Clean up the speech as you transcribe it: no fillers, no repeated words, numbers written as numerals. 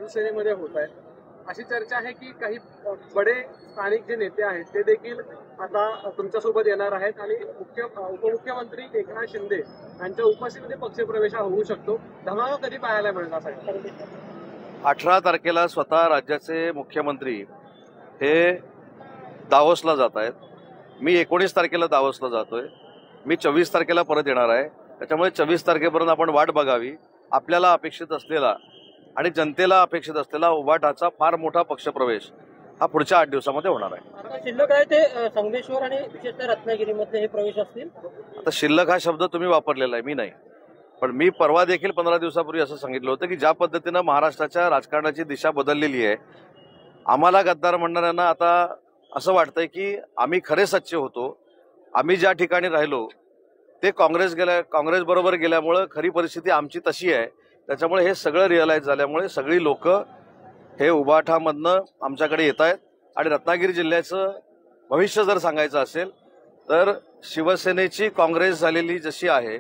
शिवसेनेमध्ये होत आहे। अशी चर्चा आहे की काही बडे स्थानिक जे नेते आहेत ते देखील आता तुमच्यासोबत येणार आहेत आणि उपमुख्यमंत्री एकनाथ शिंदे यांच्या उपस्थितीमध्ये पक्षप्रवेश होऊ शकतो। धमाका कधी पाहायला मिळणार आहे? 18 तारखेला स्वतः राज्याचे मुख्यमंत्री हे दावोसला जात आहेत। मी 19 तारखेला दावोसला जातोय। मी 24 तारखेला परत येणार आहे। त्याच्यामुळे 24 तारखेपर्यंत आपण वाट बघावी। आपल्याला अपेक्षित असलेला आणि जनतेला अपेक्षित असलेला उभाटाचा फार मोठा पक्षप्रवेश हा पुढच्या 8 दिवसामध्ये होणार आहे। शिल्लक आहे ते संगमेश्वर आणि विशेषतः रत्नागिरीमध्ये हे प्रवेश असतील। आता शिल्लक हा शब्द तुम्ही वापरलेला आहे, मी नाही। पण मी परवा देखील 15 दिवसापूर्वी असं सांगितलं होतं की ज्या पद्धतीनं महाराष्ट्राच्या राजकारणाची दिशा बदललेली आहे, आम्हाला गद्दार म्हणणाऱ्यांना आता असं वाटतंय की आम्ही खरे सच्चे होतो। आम्ही ज्या ठिकाणी राहिलो ते काँग्रेस बरोबर गेल्यामुळे खरी परिस्थिती आमची तशी आहे। त्याच्यामुळे हे सगळं रिअलाइज झाल्यामुळे सगळी लोक हे उभाठामधनं आमच्याकडे येत आहेत। आणि रत्नागिरी जिल्ह्याचं भविष्य जर सांगायचं असेल तर शिवसेनेची काँग्रेस झालेली जशी आहे